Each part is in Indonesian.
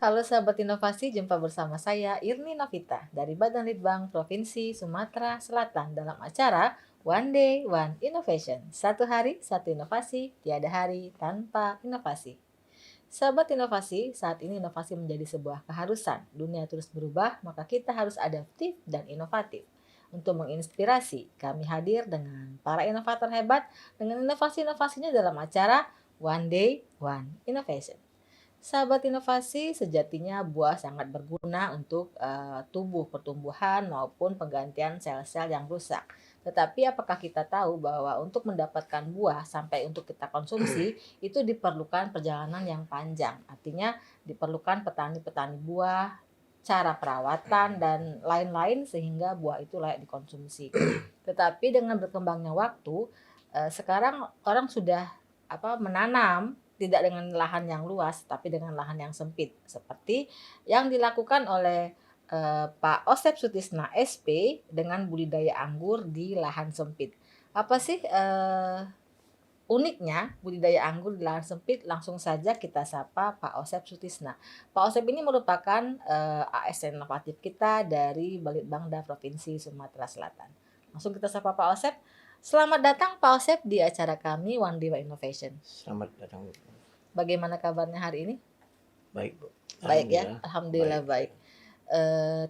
Halo sahabat inovasi, jumpa bersama saya Irni Novita dari Badan Litbang Provinsi Sumatera Selatan dalam acara One Day One Innovation. Satu hari, satu inovasi, tiada hari tanpa inovasi. Sahabat inovasi, saat ini inovasi menjadi sebuah keharusan. Dunia terus berubah, maka kita harus adaptif dan inovatif. Untuk menginspirasi, kami hadir dengan para inovator hebat dengan inovasi-inovasinya dalam acara One Day One Innovation. Sahabat inovasi, sejatinya buah sangat berguna untuk tubuh pertumbuhan maupun penggantian sel-sel yang rusak. Tetapi apakah kita tahu bahwa untuk mendapatkan buah sampai untuk kita konsumsi itu diperlukan perjalanan yang panjang. Artinya diperlukan petani-petani buah, cara perawatan dan lain-lain sehingga buah itu layak dikonsumsi. Tetapi dengan berkembangnya waktu, sekarang orang sudah menanam tidak dengan lahan yang luas, tapi dengan lahan yang sempit. Seperti yang dilakukan oleh Pak Osep Sutisna SP dengan budidaya anggur di lahan sempit. Apa sih uniknya budidaya anggur di lahan sempit? Langsung saja kita sapa Pak Osep Sutisna. Pak Osep ini merupakan ASN inovatif kita dari Balitbangda Provinsi Sumatera Selatan. Langsung kita sapa Pak Osep. Selamat datang Pak Osep di acara kami One Day One Innovation. Selamat datang, Bu. Bagaimana kabarnya hari ini? Baik, Bu. Baik ya, alhamdulillah baik.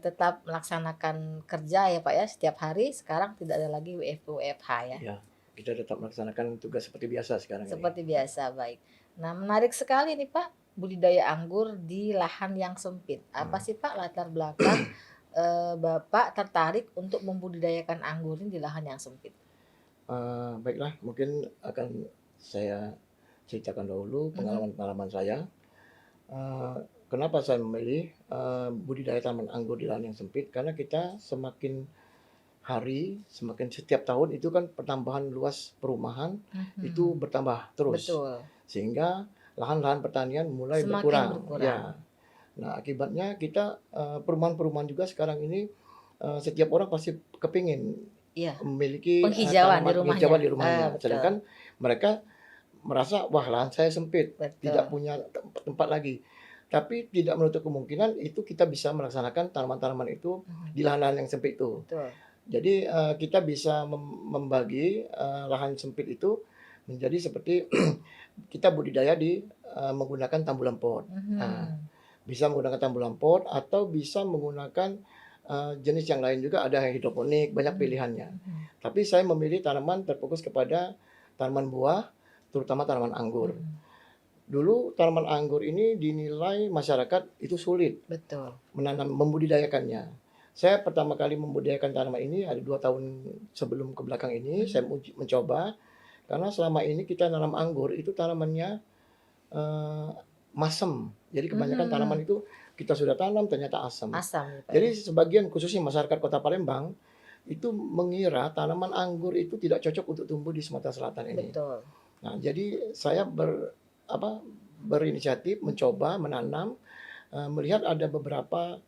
Tetap melaksanakan kerja ya Pak ya setiap hari. Sekarang tidak ada lagi WFH ya. Ya, kita tetap melaksanakan tugas seperti biasa sekarang Seperti ini. biasa, baik. Nah, menarik sekali nih Pak, budidaya anggur di lahan yang sempit. Apa sih Pak latar belakang Bapak tertarik untuk membudidayakan anggur ini di lahan yang sempit? Baiklah, mungkin akan saya ceritakan dahulu pengalaman-pengalaman saya. Kenapa saya memilih budidaya tanaman anggur di lahan yang sempit? Karena kita semakin hari, semakin setiap tahun itu kan pertambahan luas perumahan itu bertambah terus. Betul. Sehingga lahan-lahan pertanian mulai Semakin berkurang. Ya. Nah, akibatnya kita perumahan-perumahan juga sekarang ini setiap orang pasti kepingin memiliki penghijauan penghijauan di rumahnya. betul. Sedangkan mereka merasa, wah lahan saya sempit, Betul. tidak punya tempat lagi. Tapi tidak menutup kemungkinan itu kita bisa melaksanakan tanaman-tanaman itu di lahan-lahan yang sempit itu. Betul. Jadi kita bisa membagi lahan sempit itu menjadi seperti kita budidaya di menggunakan tambulan pot. Bisa menggunakan tambulan pot atau bisa menggunakan jenis yang lain juga, ada yang hidroponik, banyak pilihannya. Tapi saya memilih tanaman terfokus kepada tanaman buah, terutama tanaman anggur. Dulu tanaman anggur ini dinilai masyarakat itu sulit. Betul. Membudidayakannya. Saya pertama kali membudidayakan tanaman ini ada 2 tahun sebelum ke belakang ini, saya mencoba. Karena selama ini kita nanam anggur itu tanamannya masam. Jadi kebanyakan tanaman itu kita sudah tanam ternyata asam. Jadi sebagian khususnya masyarakat Kota Palembang itu mengira tanaman anggur itu tidak cocok untuk tumbuh di Sumatera Selatan ini. Betul. Nah, jadi saya berinisiatif mencoba menanam, melihat ada beberapa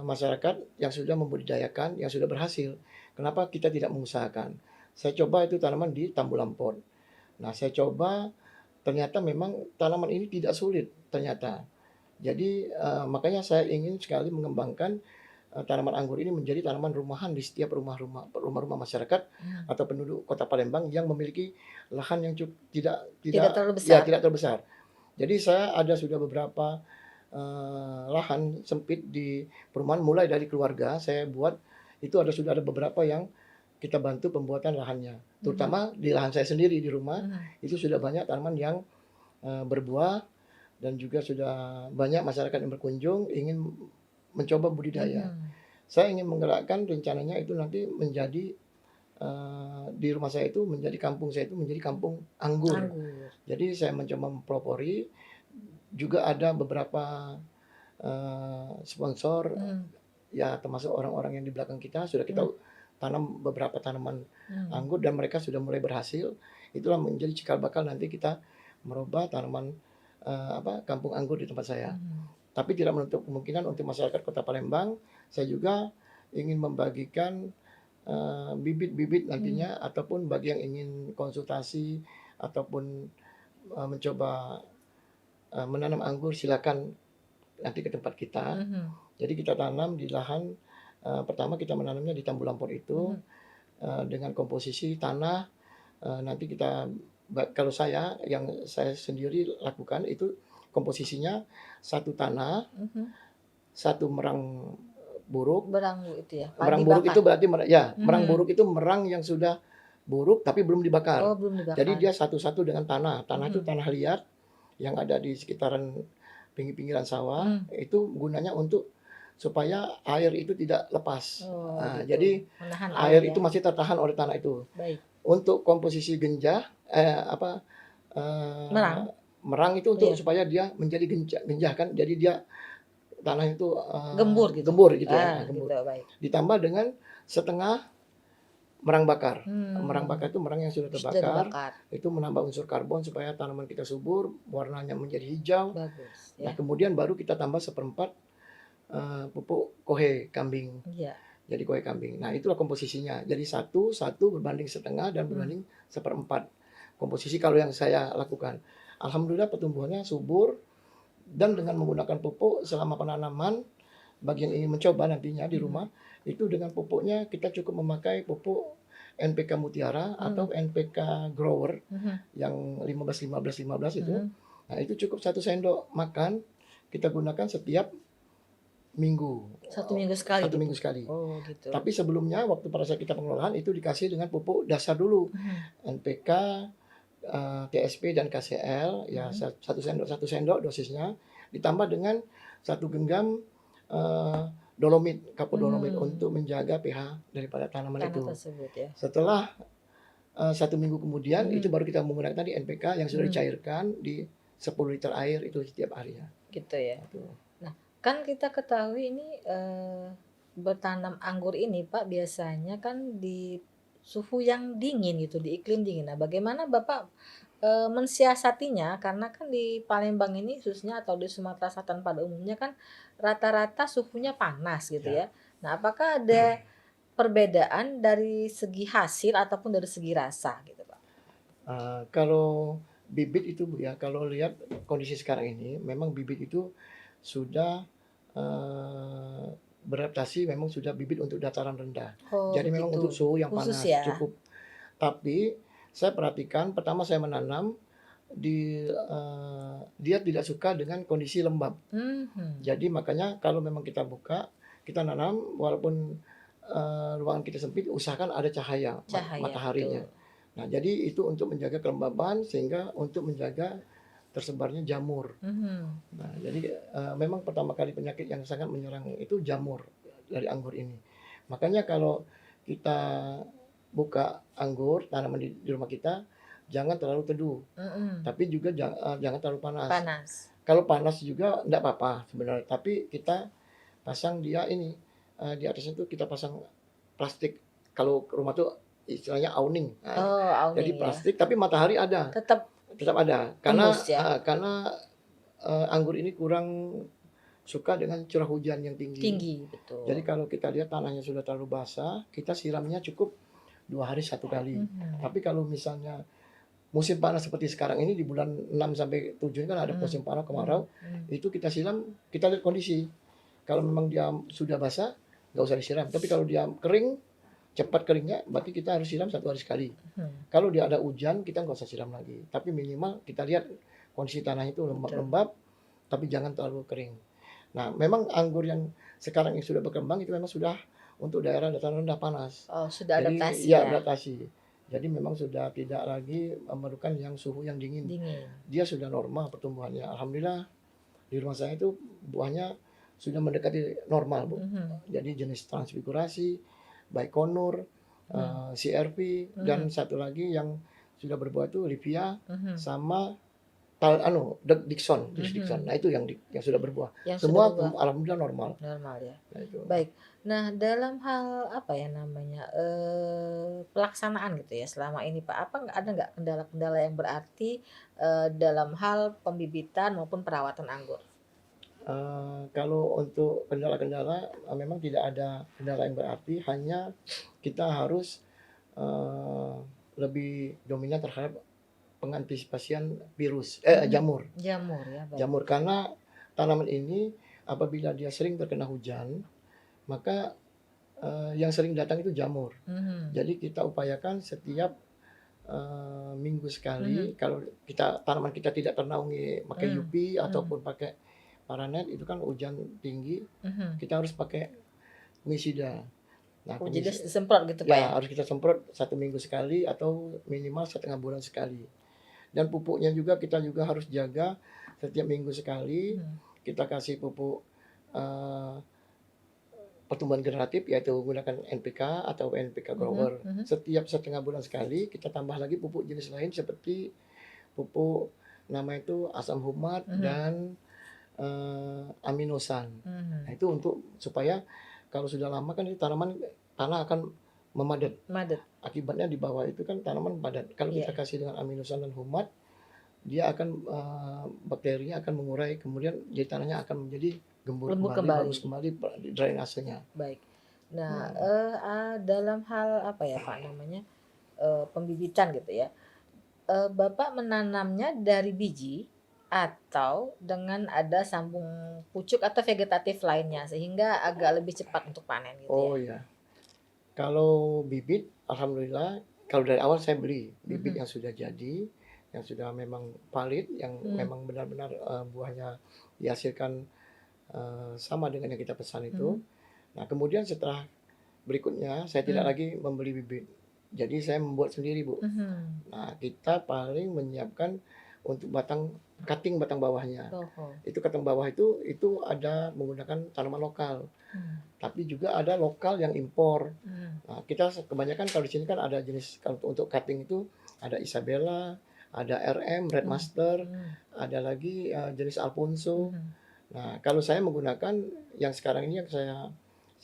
masyarakat yang sudah membudidayakan, yang sudah berhasil. Kenapa kita tidak mengusahakan? Saya coba itu tanaman di tambulan pot. Nah, saya coba ternyata memang tanaman ini tidak sulit ternyata. Jadi makanya saya ingin sekali mengembangkan tanaman anggur ini menjadi tanaman rumahan di setiap rumah-rumah masyarakat atau penduduk Kota Palembang yang memiliki lahan yang tidak terlalu besar. Jadi saya ada sudah beberapa lahan sempit di perumahan, mulai dari keluarga saya buat itu sudah ada beberapa yang kita bantu pembuatan lahannya, terutama di lahan saya sendiri di rumah itu sudah banyak tanaman yang berbuah dan juga sudah banyak masyarakat yang berkunjung ingin mencoba budidaya. Saya ingin menggerakkan rencananya itu nanti menjadi di rumah saya itu menjadi kampung saya itu menjadi kampung anggur. Jadi saya mencoba mempelopori, juga ada beberapa sponsor ya, termasuk orang-orang yang di belakang kita sudah kita tanam beberapa tanaman anggur dan mereka sudah mulai berhasil. Itulah menjadi cikal bakal nanti kita merubah tanaman kampung anggur di tempat saya. Tapi tidak menutup kemungkinan untuk masyarakat Kota Palembang, saya juga ingin membagikan bibit-bibit nantinya, ataupun bagi yang ingin konsultasi ataupun mencoba menanam anggur, silakan nanti ke tempat kita. Mhm. Jadi kita tanam di lahan, pertama kita menanamnya di tambu lampor itu, Mhm. dengan komposisi tanah, nanti kita kalau yang saya sendiri lakukan itu komposisinya satu tanah, Mhm. satu merang buruk. Berang itu ya, Merang padi buruk itu bakar? berarti merang Mhm. buruk itu merang yang sudah buruk tapi belum dibakar. Oh, belum Jadi dibakar. dia satu-satu dengan tanah. Tanah itu Mhm. tanah liat yang ada di sekitaran pinggiran sawah, Mmm. itu gunanya untuk supaya air itu tidak lepas. Oh, gitu. Jadi Menahan air air ya? itu masih tertahan oleh tanah itu. Baik. Untuk komposisi eee, Merang? merang itu untuk Iya. supaya dia menjadi genjah kan, jadi dia tanah itu, Gembur gitu? gembur gitu ya, Ah, gembur. gitu, baik. Ditambah dengan setengah merang bakar. Merang bakar Mmm. itu merang yang sudah Sudah terbakar, dibakar. itu menambah unsur karbon supaya tanaman kita subur, warnanya menjadi hijau. Bagus, Nah, ya. kemudian baru kita tambah seperempat, pupuk kohe kambing. Iya. Jadi kohe kambing. Nah, itulah komposisinya. Jadi satu satu berbanding setengah dan Mmm. berbanding seperempat. Komposisi kalau yang saya lakukan. Alhamdulillah pertumbuhannya subur dan dengan menggunakan pupuk selama penanaman, bagi yang ingin mencoba nantinya di Mhm. rumah, itu dengan pupuknya kita cukup memakai pupuk NPK Mutiara Mmm. atau NPK Grower Mhm. yang 15-15-15 itu. Mhm. Nah, itu cukup 1 sendok makan kita gunakan setiap minggu, 1 minggu sekali 1 minggu dipupuk? sekali. Oh, gitu. Tapi sebelumnya waktu pada saat kita pengelolaan itu dikasih dengan pupuk dasar dulu, Mhm. NPK, TSP dan KCL, ya Mhm. 1 sendok dosisnya, ditambah dengan 1 genggam, eee, dolomit, kapur dolomit Mmm. untuk menjaga pH daripada tanaman Tanah itu. tersebut ya? Setelah, 1 minggu kemudian itu Mhm. baru kita menggunakan tadi NPK yang sudah Mmm. dicairkan di 10 liter air itu setiap harinya, Gitu ya? gitu. Nah, kan kita ketahui ini, bertanam anggur ini Pak, biasanya kan di suhu yang dingin gitu, di iklim dingin. Nah, bagaimana Bapak, mensiasatinya? Karena kan di Palembang ini khususnya atau di Sumatera Selatan pada umumnya kan rata-rata suhunya panas gitu Ya, ya. Nah, apakah ada perbedaan dari segi hasil ataupun dari segi rasa gitu, Pak? kalau bibit itu Bu ya, kalau lihat kondisi sekarang ini memang bibit itu sudah, eee, beradaptasi memang sudah bibit untuk dataran rendah. Oh, Jadi memang begitu. untuk suhu yang Khusus panas ya? cukup. Tapi saya perhatikan pertama saya menanam dia tidak suka dengan kondisi lembab. Mhm. Jadi makanya kalau memang kita buka, kita nanam walaupun, ruangan kita sempit usahakan ada cahaya Cahaya, mataharinya. betul. Nah, jadi itu untuk menjaga kelembaban sehingga untuk menjaga tersebarnya jamur. Mhm. Nah, jadi, memang pertama kali penyakit yang sangat menyerang itu jamur dari anggur ini. Makanya kalau kita buka anggur, tanaman di rumah kita, jangan terlalu teduh, Mhm. tapi juga jangan terlalu panas. Panas. Kalau panas juga enggak apa-apa sebenarnya, tapi kita pasang dia ini, di atasnya tuh kita pasang plastik. Kalau rumah tuh istilahnya awning. Nah, Oh, jadi awning ya. plastik tapi matahari ada, Tetap tetap ada. tembus ya? Karena, anggur ini kurang suka dengan curah hujan yang tinggi. Tinggi, Jadi betul. kalau kita lihat tanahnya sudah terlalu basah, kita siramnya cukup 2 hari 1 kali. Mhm. Tapi kalau misalnya musim panas seperti sekarang ini di bulan 6 sampai 7 ini kan ada Mhm. musim panas Mhm. kemarau, Mhm. itu kita siram, kita lihat kondisi. Kalau memang dia sudah basah, nggak usah disiram. Tapi kalau dia kering, cepat keringnya, berarti kita harus siram 1 hari sekali. Mhm. Kalau dia ada hujan, kita nggak usah siram lagi. Tapi minimal kita lihat kondisi tanah itu Betul. lembab-lembab, tapi jangan terlalu kering. Nah, memang anggur yang sekarang yang sudah berkembang itu memang sudah untuk daerah dataran rendah panas. Oh, sudah Jadi adaptasi ya ya? adaptasi. Jadi memang sudah tidak lagi memerlukan yang suhu yang dingin. Dingin. Dia sudah normal pertumbuhannya. Alhamdulillah di rumah saya itu buahnya sudah mendekati normal, Bu. Mhm. Jadi jenis transfigurasi, Baikonur, Mhm. CRV, dan Mhm. satu lagi yang sudah berbuah itu Livia Mhm. sama Dickson, jenis Dickson. Mhm. Nah, itu yang sudah berbuah. Yang sudah Semua berbuah alhamdulillah normal. normal ya? Nah, itu. Baik. Nah, dalam hal apa ya namanya, pelaksanaan gitu ya selama ini Pak, ada nggak kendala-kendala yang berarti, dalam hal pembibitan maupun perawatan anggur? Kalau untuk kendala-kendala, memang tidak ada kendala yang berarti, hanya kita harus, eee, lebih dominan terhadap pengantisipasian Mhm. jamur. Jamur ya, baik. Jamur karena tanaman ini apabila dia sering terkena hujan, maka yang sering datang itu jamur. Mhm. Jadi kita upayakan setiap minggu Mhm. sekali, kalau tanaman kita tidak ternaungi pakai Mmm. UV Mhm. ataupun pakai paranet, itu kan hujan tinggi, Mhm. kita harus pakai fungisida. Nah, Oh, jadi harus disemprot gitu, Pak, ya? ya harus kita semprot 1 minggu sekali atau minimal setengah bulan sekali. Dan pupuknya juga kita juga harus jaga setiap minggu sekali, Mhm. kita kasih pupuk eee, pertumbuhan generatif, yaitu menggunakan NPK atau NPK Mhm. grower. Mhm. Setiap setengah bulan sekali kita tambah lagi pupuk jenis lain seperti pupuk nama itu asam humat Mhm. dan aminosan. Nah, Mhm. itu untuk supaya kalau sudah lama kan tanaman tanah akan memadat. Madet. Akibatnya di bawah itu kan tanaman padat. Kalau kita Iya. kasih dengan aminosan dan humat, dia akan bakterinya akan mengurai, kemudian jadi tanahnya akan menjadi gembur Lembut kembali, bagus kembali. kembali drainasenya. Baik. Nah, Hmm. dalam hal apa ya, Pak, namanya, pembibitan gitu ya, Bapak menanamnya dari biji atau dengan ada sambung pucuk atau vegetatif lainnya sehingga agak lebih cepat untuk panen gitu Oh ya? ya, kalau bibit, alhamdulillah, kalau dari awal saya beli bibit Mhm. yang sudah jadi, yang sudah memang valid, yang Mmm. memang benar-benar buahnya dihasilkan sama dengan yang kita pesan itu. Mhm. Nah, kemudian setelah berikutnya saya tidak Mmm. lagi membeli bibit. Jadi saya membuat sendiri, Bu. Mhm. Nah, kita paling menyiapkan untuk batang bawahnya. Oh. Itu batang bawah itu ada menggunakan tanaman lokal, Mmm. tapi juga ada lokal yang impor. Mhm. Nah, kita kebanyakan kalau di sini kan ada jenis, kalau untuk cutting itu ada Isabella, ada RM, Red Mmm. Master, Mmm. ada lagi jenis Alfonso. Mhm. Nah, kalau saya menggunakan yang sekarang ini yang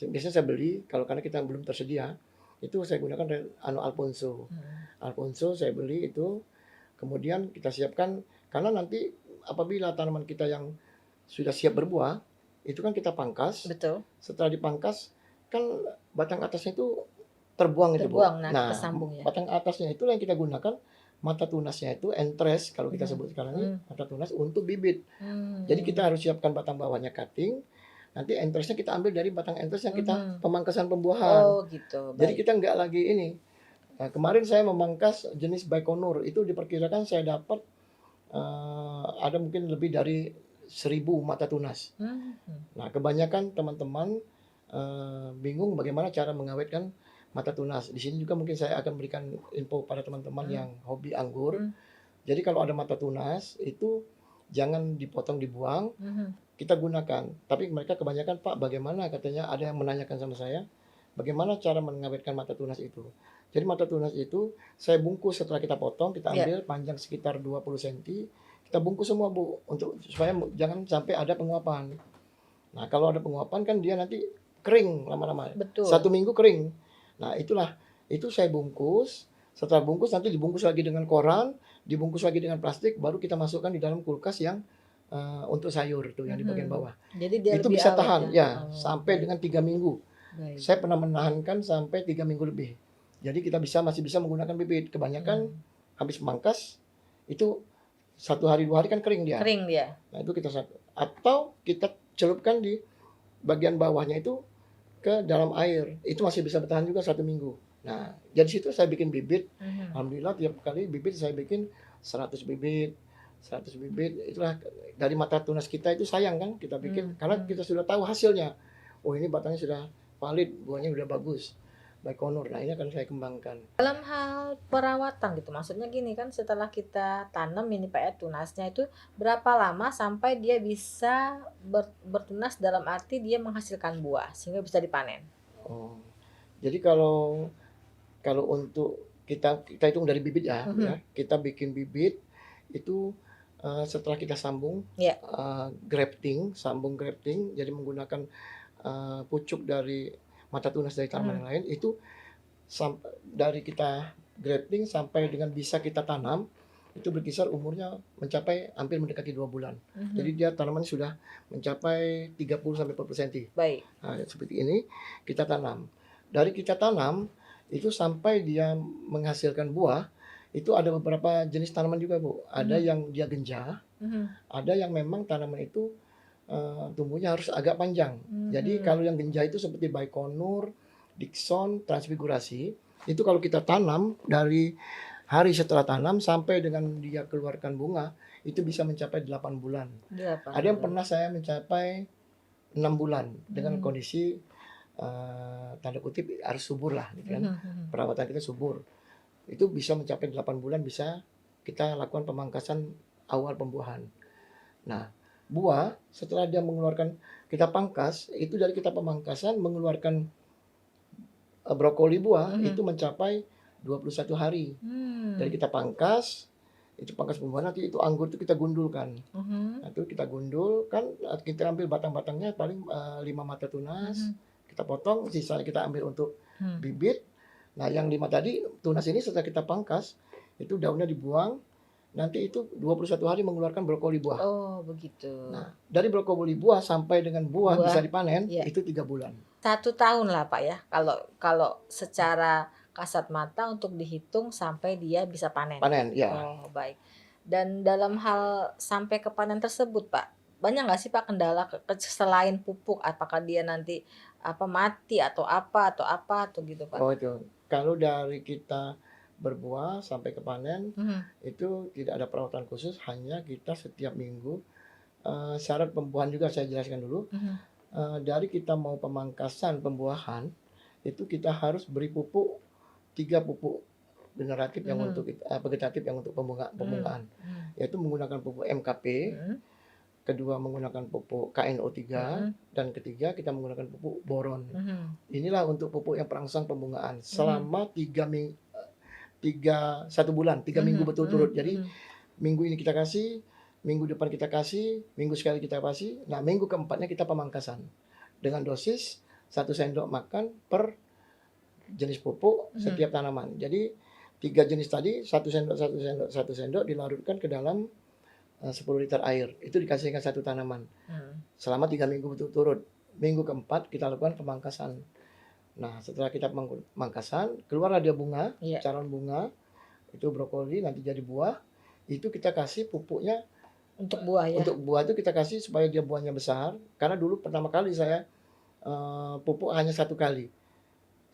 biasanya saya beli kalau karena kita belum tersedia, itu saya gunakan Alfonso. Mhm. Alfonso saya beli itu, kemudian kita siapkan karena nanti apabila tanaman kita yang sudah siap berbuah, itu kan kita pangkas. Betul. Setelah dipangkas, kan batang atasnya itu terbuang itu, Bu. Terbuang, nah kita Nah, sambung ya? batang atasnya itulah yang kita gunakan, mata tunasnya itu entres kalau kita Mhm. sebut sekarang ini, Mmm. mata tunas untuk bibit. Jadi kita Mmm. harus siapkan batang bawahnya cutting, nanti entresnya kita ambil dari batang entres yang kita Mhm. pemangkasan pembuahan. Oh gitu, Jadi baik. kita nggak lagi ini. Nah, kemarin saya memangkas jenis Baikonur, itu diperkirakan saya dapat ada mungkin lebih dari 1.000 mata tunas. Mhm. Nah, kebanyakan teman-teman bingung bagaimana cara mengawetkan mata tunas. Di sini juga mungkin saya akan berikan info pada teman-teman Mmm. yang hobi anggur. Mmm. Jadi kalau ada mata tunas itu jangan dipotong dibuang, Mhm. kita gunakan. Tapi mereka kebanyakan, Pak, bagaimana katanya ada yang menanyakan sama saya, bagaimana cara mengawetkan mata tunas itu. Jadi mata tunas itu saya bungkus setelah kita potong, kita Iya. ambil panjang sekitar 20 cm, kita bungkus semua, Bu, untuk supaya jangan sampai ada penguapan. Nah, kalau ada penguapan kan dia nanti kering lama-lama. Betul. 1 minggu kering. Nah, itu saya bungkus, setelah bungkus nanti dibungkus lagi dengan koran, dibungkus lagi dengan plastik, baru kita masukkan di dalam kulkas yang untuk sayur tuh yang di bagian Mhm. bawah. Jadi dia Itu lebih bisa awet tahan, ya? ya, Oh, sampai baik dengan 3 minggu. baik. Saya pernah menahankan sampai 3 minggu lebih. Jadi kita masih bisa menggunakan bibit. Kebanyakan Mmm. habis mangkas, itu 1 hari 2 hari kan kering dia. Kering dia? Nah, itu atau kita celupkan di bagian bawahnya itu ke dalam air. Itu masih bisa bertahan juga 1 minggu. Nah, dari situ saya bikin bibit. Mhm. Alhamdulillah tiap kali bibit saya bikin 100 bibit, 100 bibit. Itulah dari mata tunas kita itu sayang kan kita bikin Mmm. karena Mmm. kita sudah tahu hasilnya. Oh, ini batangnya sudah valid, buahnya sudah bagus. Baikonur. Nah, ini akan saya kembangkan. Dalam hal perawatan gitu, maksudnya gini kan setelah kita tanam ini Pak ya, tunasnya itu berapa lama sampai dia bisa bertunas dalam arti dia menghasilkan buah sehingga bisa dipanen? Oh. Jadi kalau kalau untuk kita hitung dari bibit ya, Mhm. kita bikin bibit itu setelah kita sambung Iya. sambung grafting, jadi menggunakan pucuk dari mata tunas dari tanaman Mhm. yang lain itu dari kita grafting sampai dengan bisa kita tanam itu berkisar umurnya mencapai hampir mendekati 2 bulan. Jadi Mhm. dia tanamannya sudah mencapai 30 sampai 40 cm. Baik. Nah, seperti ini kita tanam. Dari kita tanam itu sampai dia menghasilkan buah, itu ada beberapa jenis tanaman juga, Bu. Ada Mhm. yang dia genjah, Mhm. ada yang memang tanaman itu tumbuhnya harus agak panjang. Jadi Mhm. kalau yang genjah itu seperti Baikonur, Dickson, Transfigurasi, itu kalau kita tanam dari hari setelah tanam sampai dengan dia keluarkan bunga, itu bisa mencapai 8 bulan. 8 Ada yang bulan. pernah saya mencapai 6 bulan dengan Mhm. kondisi, tanda kutip harus subur lah gitu kan, Mhm mhm. perawatan kita subur. Itu bisa mencapai 8 bulan bisa kita lakukan pemangkasan awal pembuahan. Nah, buah setelah dia mengeluarkan kita pangkas, itu dari kita pemangkasan mengeluarkan, brokoli buah itu Mhm. mencapai 21 hari. Dari Mmm. kita pangkas, itu pangkas pembuahan nanti itu anggur itu kita gundulkan. Mhm. Nah, itu kita gundul kan, kita ambil batang-batangnya paling, 5 mata tunas, Mhm. kita potong, sisanya kita ambil untuk Hmm. bibit. Nah, yang 5 tadi, tunas ini setelah kita pangkas, itu daunnya dibuang, nanti itu 21 hari mengeluarkan brokoli buah. Oh, begitu. Nah, dari brokoli buah sampai dengan buah bisa Buah, dipanen, ya. itu 3 bulan. 1 tahun lah, Pak, ya, kalau kalau secara kasat mata untuk dihitung sampai dia bisa panen? Panen, ya. Oh, baik. Dan dalam hal sampai ke panen tersebut, Pak, banyak nggak sih, Pak, kendala selain pupuk? Apakah dia nanti, mati atau apa atau gitu, Pak? Oh itu, kalau dari kita berbuah sampai ke panen, Mhm. itu tidak ada perawatan khusus, hanya kita setiap minggu, syarat pembuahan juga saya jelaskan dulu, Mhm. dari kita mau pemangkasan pembuahan, itu kita harus beri pupuk, 3 pupuk generatif yang untuk Mhm. vegetatif yang untuk Mhm. pembungaan, Mhm. yaitu menggunakan pupuk MKP, Mhm. kedua menggunakan pupuk KNO3, Mhm. dan ketiga kita menggunakan pupuk boron. Mhm. Inilah untuk pupuk yang perangsang pembungaan Mhm. selama 1 bulan, 3 minggu Mhm. berturut-turut. Mhm. Jadi Mhm. minggu ini kita kasih, minggu depan kita kasih, minggu sekali kita kasih. Nah, minggu keempatnya kita pemangkasan dengan dosis 1 sendok makan per jenis pupuk Mhm. setiap tanaman. Jadi 3 jenis tadi 1 sendok, 1 sendok, 1 sendok dilarutkan ke dalam 10 liter air. Itu dikasihkan 1 tanaman Mhm. selama 3 minggu berturut-turut. Minggu keempat kita lakukan pemangkasan. Nah, setelah kita pemangkasan, keluarlah dia bunga, Iya. calon bunga, itu brokoli nanti jadi buah. Itu kita kasih pupuknya, Untuk buah, ya? untuk buah itu kita kasih supaya dia buahnya besar. Karena dulu pertama kali saya pupuk hanya 1 kali.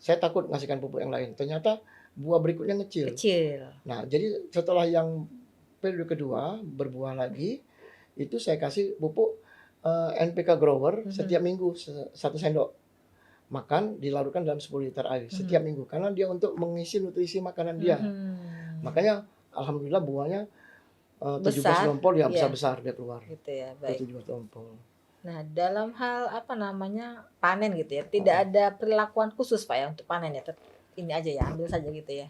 Saya takut ngasihkan pupuk yang lain. Ternyata buah berikutnya ngecil. Kecil. Nah, jadi setelah yang periode kedua berbuah lagi, itu saya kasih pupuk NPK Grower Mhm. setiap minggu 1 sendok makan dilarutkan dalam 10 liter air setiap Mhm. minggu karena dia untuk mengisi nutrisi makanan dia. Mhm. Makanya alhamdulillah buahnya 17 Besar, tompol ya iya, besar-besar dia keluar. gitu ya, Itu baik. 17 tompol. Nah, dalam hal, panen gitu ya, tidak Heeh. ada perilakuan khusus, Pak, ya, untuk panen ya? Ini aja ya, ambil saja gitu ya?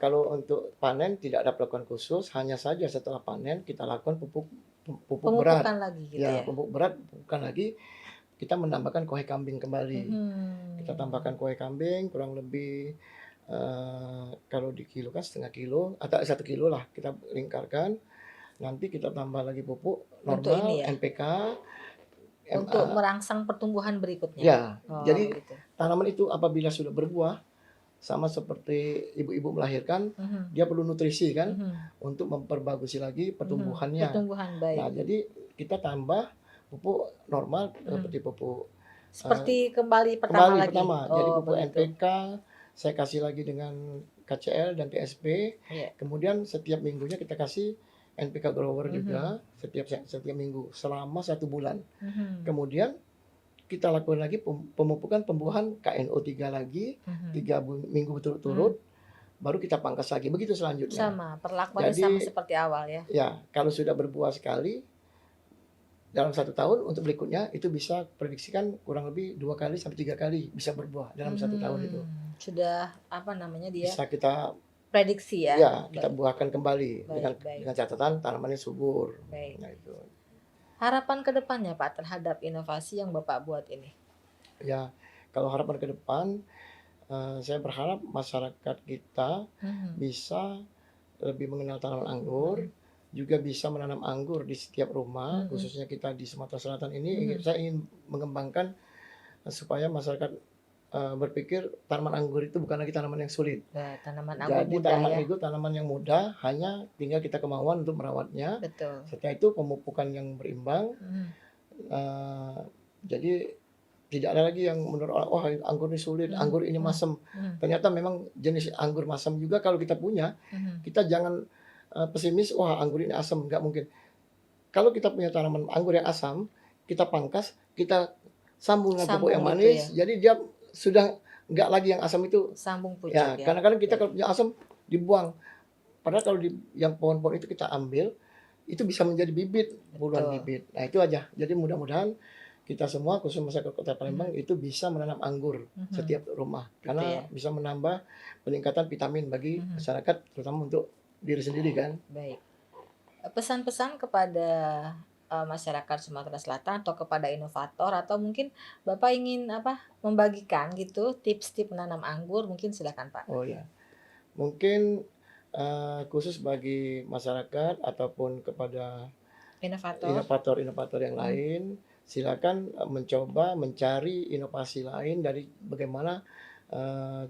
Kalau untuk panen tidak ada perlakuan khusus, hanya saja setelah panen kita lakukan pupuk berat. Pemupukan lagi gitu Ya, ya? pupuk berat bukan lagi kita menambahkan kohe kambing kembali. Kita tambahkan Mhm. kohe kambing kurang lebih, kalau di kilo kan 1/2 kilo atau 1 kilo lah kita lingkarkan. Nanti kita tambah lagi pupuk Untuk ini normal, ya, NPK, untuk MA. merangsang pertumbuhan berikutnya? Ya, Oh, jadi begitu. tanaman itu apabila sudah berbuah, sama seperti ibu-ibu melahirkan, Mhm. dia perlu nutrisi kan, Mhm. untuk memperbagusi lagi Mhm. pertumbuhannya. Pertumbuhan, Nah, baik. jadi kita tambah pupuk normal Mhm. seperti pupuk, eee, Seperti kembali pertama kembali lagi? pertama, jadi Oh, pupuk begitu. NPK, saya kasih lagi dengan KCL dan TSP, Iya. kemudian setiap minggunya kita kasih NPK Grower Mhm. juga setiap minggu selama 1 bulan. Mhm. Kemudian kita lakukan lagi pemupukan pembuahan KNO3 lagi, Mhm. 3 minggu berturut-turut, Mhm. baru kita pangkas lagi, begitu selanjutnya. Sama, perlakuannya sama Jadi, seperti awal ya? ya kalau sudah berbuah sekali, dalam 1 tahun untuk berikutnya itu bisa prediksikan kurang lebih 2 kali sampai 3 kali bisa berbuah dalam 1 tahun itu. Sudah, dia Bisa kita prediksi ya? ya kita Baik, buahkan kembali baik, baik, dengan catatan tanamannya subur. baik. Nah itu. Harapan ke depannya, Pak, terhadap inovasi yang Bapak buat ini? Ya, kalau harapan ke depan, saya berharap masyarakat kita Mhm. bisa lebih mengenal tanaman anggur, Mhm. juga bisa menanam anggur di setiap rumah, Mhm. khususnya kita di Sumatera Selatan ini Mhm. saya ingin mengembangkan, supaya masyarakat, berpikir tanaman anggur itu bukan lagi tanaman yang sulit. Nah, tanaman anggur Jadi muda tanaman ya? itu tanaman yang mudah, hanya tinggal kita kemauan untuk merawatnya. Betul. Setelah itu pemupukan yang berimbang, Mhm. Eee, jadi tidak ada lagi yang menurut orang, "Wah, anggur ini sulit, Mhm anggur ini mhm masam." mhm Ternyata memang jenis anggur masam juga kalau kita punya, mhm. kita jangan, pesimis, "Wah, anggur ini asam." Nggak mungkin. Kalau kita punya tanaman anggur yang asam, kita pangkas, kita sambung dengan pupuk Sambung yang gitu ya? manis, jadi dia sudah nggak lagi yang asam itu. Sambung pucuk Ya, ya? kadang-kadang kita Baik. kalau punya asam, dibuang. Padahal kalau yang pohon-pohon itu kita ambil, itu bisa menjadi bibit, puluhan Betul. bibit. Nah, itu aja. Jadi mudah-mudahan kita semua, khusus masyarakat Kota Mhm Palembang, itu bisa menanam anggur mhm. setiap rumah, Gitu karena ya? bisa menambah peningkatan vitamin bagi Mhm. masyarakat, terutama untuk diri sendiri kan. Baik. Pesan-pesan kepada, masyarakat Sumatera Selatan atau kepada inovator atau mungkin Bapak ingin apa, membagikan gitu tips-tips menanam anggur mungkin silakan Pak. Oh ya, mungkin, khusus bagi masyarakat ataupun kepada Inovator? inovator-inovator yang Mhm lain, silakan, mencoba mencari inovasi lain dari bagaimana,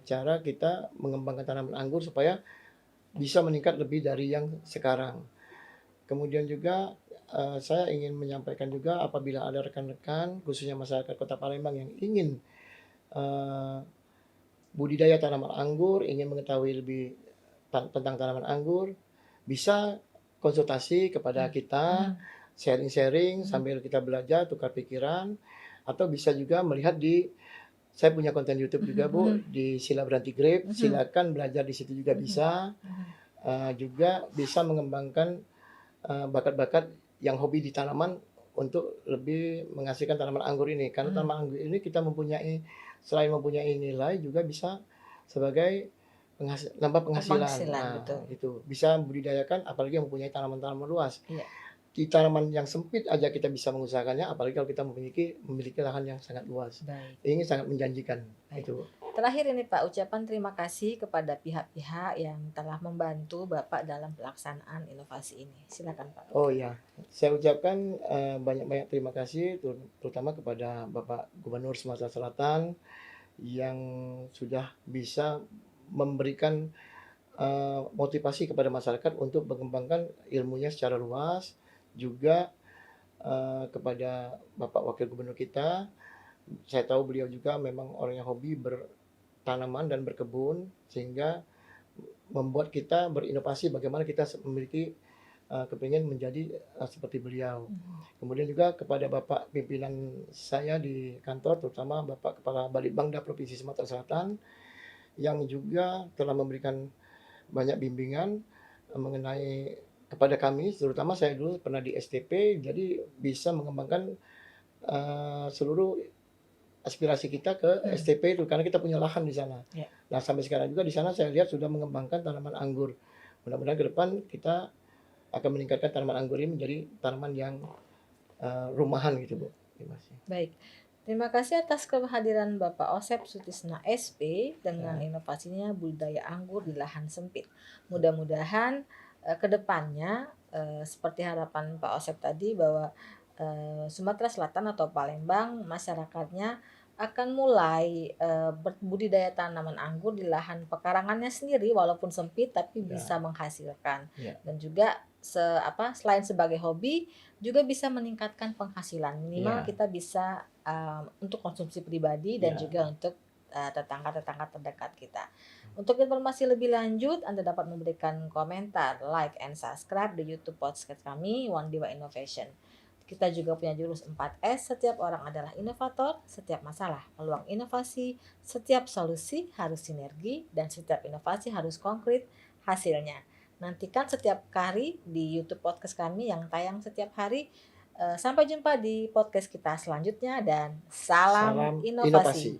cara kita mengembangkan tanaman anggur supaya bisa meningkat lebih dari yang sekarang. Kemudian juga, saya ingin menyampaikan juga apabila ada rekan-rekan, khususnya masyarakat Kota Palembang yang ingin, eee, budidaya tanaman anggur, ingin mengetahui lebih tentang tanaman anggur, bisa konsultasi kepada mhm kita, mhm sharing-sharing mhm sambil kita belajar, tukar pikiran, atau bisa juga melihat saya punya konten YouTube mhm juga Bu, mhm di Sila Beranti Grape, mhm silakan belajar di situ juga mhm bisa, mhm juga bisa mengembangkan, bakat-bakat yang hobi di tanaman untuk lebih menghasilkan tanaman anggur ini. Karena mhm. tanaman anggur ini kita selain mempunyai nilai juga bisa sebagai nambah penghasilan. Penghasilan Nah, betul. itu bisa membudidayakan apalagi yang mempunyai tanaman-tanaman luas. Iya. Di tanaman yang sempit aja kita bisa mengusahakannya, apalagi kalau kita memiliki lahan yang sangat luas. Baik Ini sangat menjanjikan, baik. itu. Terakhir ini Pak, ucapan terima kasih kepada pihak-pihak yang telah membantu Bapak dalam pelaksanaan inovasi ini. Silakan Pak. Oh ya, saya ucapkan, banyak-banyak terima kasih terutama kepada Bapak Gubernur Sumatera Selatan yang sudah bisa memberikan, motivasi kepada masyarakat untuk mengembangkan ilmunya secara luas, juga, kepada Bapak Wakil Gubernur kita. Saya tahu beliau juga memang orang yang hobi bertanaman dan berkebun, sehingga membuat kita berinovasi bagaimana kita memiliki, kepingin menjadi, seperti beliau. Mhm Kemudian juga kepada Bapak pimpinan saya di kantor, terutama Bapak Kepala Balitbangda Provinsi Sumatera Selatan, yang juga telah memberikan banyak bimbingan, mengenai kepada kami, terutama saya dulu pernah di STP, jadi bisa mengembangkan, seluruh aspirasi kita ke mhm. STP itu, karena kita punya lahan di sana. Ya, Nah, sampai sekarang juga di sana saya lihat sudah mengembangkan tanaman anggur. Mudah-mudahan ke depan kita akan meningkatkan tanaman anggur ini menjadi tanaman yang, rumahan gitu, Bu. Terima kasih. baik. Terima kasih atas kehadiran Bapak Osep Sutisna SP dengan Ya, inovasinya budidaya anggur di lahan sempit. Mudah-mudahan ke depannya seperti harapan Pak Osep tadi bahwa Sumatera Selatan atau Palembang masyarakatnya akan mulai berbudidaya tanaman anggur di lahan pekarangannya sendiri walaupun sempit tapi ya, bisa menghasilkan ya, dan juga selain sebagai hobi juga bisa meningkatkan penghasilan minimal ya, kita bisa untuk konsumsi pribadi dan ya. juga untuk tetangga-tetangga terdekat kita. Untuk informasi lebih lanjut, Anda dapat memberikan komentar, like, and subscribe di YouTube podcast kami, One Dewa Innovation. Kita juga punya jurus 4S, setiap orang adalah inovator, setiap masalah peluang inovasi, setiap solusi harus sinergi, dan setiap inovasi harus konkret hasilnya. Nantikan setiap hari di YouTube podcast kami yang tayang setiap hari. Sampai jumpa di podcast kita selanjutnya dan salam Salam inovasi. inovasi.